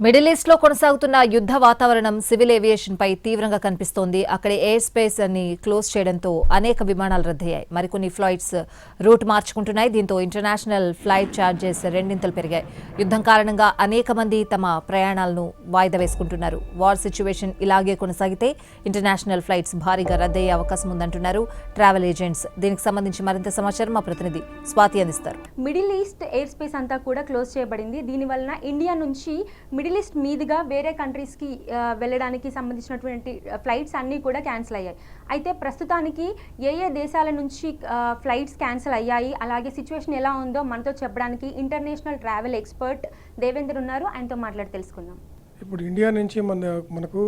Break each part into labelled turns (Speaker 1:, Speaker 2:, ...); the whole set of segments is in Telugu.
Speaker 1: మిడిల్ ఈస్ట్ లో కొనసాగుతున్న యుద్ధ వాతావరణం సివిల్ ఏవియేషన్ పై తీవ్రంగా కనిపిస్తోంది. అక్కడి ఎయిర్ స్పేస్ ని క్లోజ్ చేయడంతో అనేక విమానాలు రద్దయ్యాయి. మరికొన్ని ఫ్లైట్స్ రూట్ మార్చుకుంటున్నాయి. దీంతో ఇంటర్నేషనల్ ఫ్లైట్ ఛార్జెస్ రెండింతలు పెరిగాయి. యుద్ధం కారణంగా అనేక మంది తమ ప్రయాణాలను వాయిదా వేసుకుంటున్నారు. వార్ సిచ్యువేషన్ ఇలాగే కొనసాగితే ఇంటర్నేషనల్ ఫ్లైట్స్ భారీగా రద్దయ్యే అవకాశం ఉందంటున్నారు ట్రావెల్ ఏజెంట్స్. దీనికి సంబంధించి మరింత సమాచారం మా ప్రతినిధి స్వాతి అందిస్తారు.
Speaker 2: మిడిల్ ఈస్ట్ ఎయిర్ స్పేస్ అంతా కూడా క్లోజ్ చేయబడింది. దీనివల్ల ఇండియా నుంచి మిడిల్ ఈస్ట్ మీదుగా వేరే కంట్రీస్కి వెళ్ళడానికి సంబంధించినటువంటి ఫ్లైట్స్ అన్నీ కూడా క్యాన్సిల్ అయ్యాయి. అయితే ప్రస్తుతానికి ఏ దేశాల నుంచి ఫ్లైట్స్ క్యాన్సిల్ అయ్యాయి, అలాగే సిచ్యువేషన్ ఎలా ఉందో మనతో చెప్పడానికి ఇంటర్నేషనల్ ట్రావెల్ ఎక్స్పర్ట్ దేవేంద్ర ఉన్నారు. ఆయనతో మాట్లాడి తెలుసుకుందాం.
Speaker 3: ఇప్పుడు ఇండియా నుంచి మనకు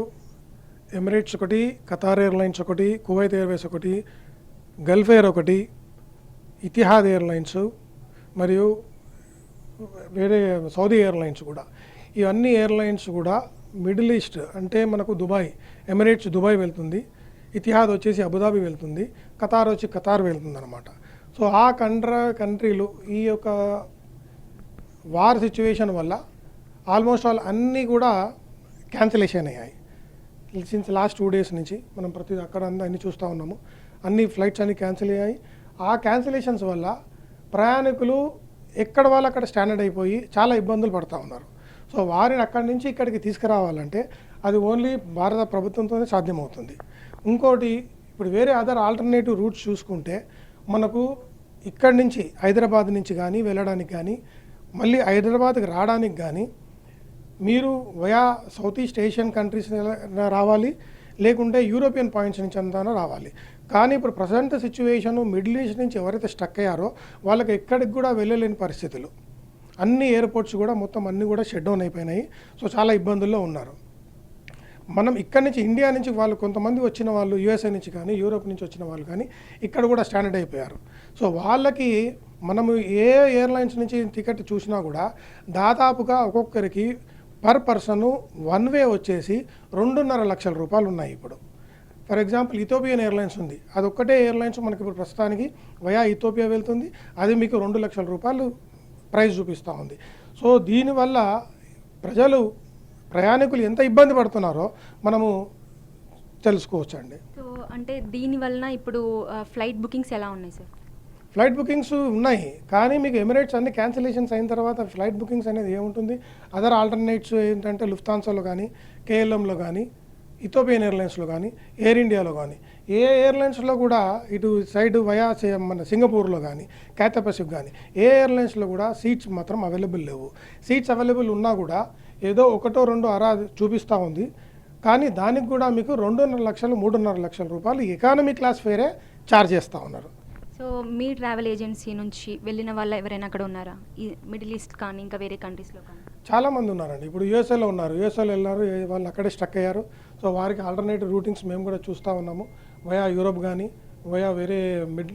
Speaker 3: ఎమిరేట్స్ ఒకటి, ఖతార్ ఎయిర్లైన్స్ ఒకటి, కువైత్ ఎయిర్వేస్ ఒకటి, గల్ఫ్ ఎయిర్ ఒకటి, ఇతిహాద్ ఎయిర్లైన్స్ మరియు వేరే సౌదీ ఎయిర్లైన్స్ కూడా, ఇవన్నీ ఎయిర్లైన్స్ కూడా మిడిల్ ఈస్ట్ అంటే మనకు దుబాయ్, ఎమిరేట్స్ దుబాయ్ వెళ్తుంది, ఇతిహాద్ వచ్చేసి అబుదాబి వెళ్తుంది, ఖతార్ వచ్చి ఖతార్ వెళ్తుంది అనమాట. సో ఆ కంట్రీలు ఈ యొక్క వార్ సిచ్యువేషన్ వల్ల ఆల్మోస్ట్ ఆల్ అన్నీ కూడా క్యాన్సిలేషన్ అయ్యాయి. సిన్స్ లాస్ట్ 2 days నుంచి మనం అక్కడ అన్నీ చూస్తూ ఉన్నాము. అన్ని ఫ్లైట్స్ అన్నీ క్యాన్సిల్ అయ్యాయి. ఆ క్యాన్సిలేషన్స్ వల్ల ప్రయాణికులు ఎక్కడ వాళ్ళు అక్కడ స్టాండర్డ్ అయిపోయి చాలా ఇబ్బందులు పడుతూ ఉన్నారు. సో వారిని అక్కడి నుంచి ఇక్కడికి తీసుకురావాలంటే అది ఓన్లీ భారత ప్రభుత్వంతోనే సాధ్యమవుతుంది. ఇంకోటి, ఇప్పుడు వేరే అదర్ ఆల్టర్నేటివ్ రూట్స్ చూసుకుంటే మనకు ఇక్కడి నుంచి హైదరాబాద్ నుంచి కానీ వెళ్ళడానికి కానీ, మళ్ళీ హైదరాబాద్కి రావడానికి కానీ మీరు via south east Asian countries రావాలి, లేకుంటే యూరోపియన్ పాయింట్స్ నుంచి అంతా రావాలి. కానీ ఇప్పుడు ప్రజెంట్ సిచ్యువేషను మిడిల్ ఈస్ట్ నుంచి ఎవరైతే స్టక్ అయ్యారో వాళ్ళకి ఎక్కడికి కూడా వెళ్ళలేని పరిస్థితులు. అన్ని ఎయిర్పోర్ట్స్ కూడా మొత్తం అన్నీ కూడా షట్ డౌన్ అయిపోయినాయి. సో చాలా ఇబ్బందుల్లో ఉన్నారు. మనం ఇక్కడి నుంచి ఇండియా నుంచి వాళ్ళు కొంతమంది వచ్చిన వాళ్ళు యూఎస్ఏ నుంచి కానీ యూరోప్ నుంచి వచ్చిన వాళ్ళు కానీ ఇక్కడ కూడా స్టాండర్డ్ అయిపోయారు. సో వాళ్ళకి మనము ఏ ఎయిర్లైన్స్ నుంచి టికెట్ చూసినా కూడా దాదాపుగా ఒక్కొక్కరికి పర్ పర్సన్ వన్ వే వచ్చేసి 2.5 లక్షల రూపాయలు ఉన్నాయి ఇప్పుడు. ఫర్ ఎగ్జాంపుల్ ఇథోపియన్ ఎయిర్లైన్స్ ఉంది, అది ఒక్కటే ఎయిర్లైన్స్ మనకి ఇప్పుడు ప్రస్తుతానికి వయా ఇథోపియా వెళ్తుంది, అది మీకు 2 లక్షల రూపాయలు ప్రైస్ చూపిస్తూ ఉంది. సో దీనివల్ల ప్రయాణికులు ఎంత ఇబ్బంది పడుతున్నారో మనము తెలుసుకోవచ్చండి.
Speaker 2: సో అంటే దీనివల్ల ఇప్పుడు ఫ్లైట్ బుకింగ్స్ ఎలా ఉన్నాయి సార్?
Speaker 3: ఫ్లైట్ బుకింగ్స్ ఉన్నాయి, కానీ మీకు ఎమిరేట్స్ అన్ని క్యాన్సిలేషన్స్ అయిన తర్వాత ఫ్లైట్ బుకింగ్స్ అనేది ఏముంటుంది, అదర్ ఆల్టర్నేట్స్ ఏంటంటే లుఫ్తాన్సాలో కానీ, కేఎల్ఎంలో కానీ, ఇథోపియన్ ఎయిర్లైన్స్లో కానీ, ఎయిర్ ఇండియాలో కానీ, ఏ ఎయిర్లైన్స్లో కూడా ఇటు సైడ్ వయా మన సింగపూర్లో కానీ, క్యాథే పసిఫిక్ కానీ ఏ ఎయిర్లైన్స్లో కూడా సీట్స్ మాత్రం అవైలబుల్ లేవు. సీట్స్ అవైలబుల్ ఉన్నా కూడా ఏదో 1-2 అరా చూపిస్తూ ఉంది. కానీ దానికి కూడా మీకు 2.5 లక్షలు 3.5 లక్షల రూపాయలు ఎకానమీ క్లాస్ ఫేరే ఛార్జ్ చేస్తూ ఉన్నారు.
Speaker 2: సో మీ ట్రావెల్ ఏజెన్సీ నుంచి వెళ్ళిన వాళ్ళు ఎవరైనా అక్కడ ఉన్నారా, ఈ మిడిల్ ఈస్ట్ కానీ ఇంకా వేరే కంట్రీస్లో కానీ?
Speaker 3: చాలామంది ఉన్నారండి. ఇప్పుడు యూఎస్ఏలో ఉన్నారు, యూఎస్ఏలో వెళ్ళారు, వాళ్ళు అక్కడే స్టక్ అయ్యారు. సో వారికి ఆల్టర్నేటివ్ రూటింగ్స్ మేము కూడా చూస్తూ ఉన్నాము. వయా యూరోప్ కానీ, వయా వేరే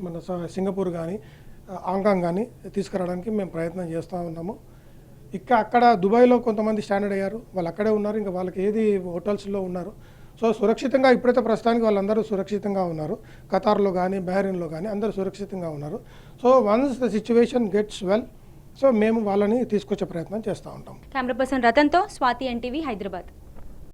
Speaker 3: మన సింగపూర్ కానీ, హాంకాంగ్ కానీ తీసుకురావడానికి మేము ప్రయత్నం చేస్తూ ఉన్నాము. అక్కడ దుబాయ్లో కొంతమంది స్టాండర్డ్ అయ్యారు, వాళ్ళు అక్కడే ఉన్నారు. ఇంకా వాళ్ళకి ఏది హోటల్స్లో ఉన్నారు. సో సురక్షితంగా ఇప్పుడైతే ప్రస్తుతానికి వాళ్ళందరూ సురక్షితంగా ఉన్నారు. ఖతార్లో కానీ, బహ్రెయిన్లో కానీ అందరూ సురక్షితంగా ఉన్నారు. So once the situation gets well, so మేము వాళ్ళని తీసుకొచ్చే ప్రయత్నం చేస్తూ ఉంటాం.
Speaker 2: కెమెరా పర్సన్ రతన్తో స్వాతి, ఎన్టీవీ, హైదరాబాద్.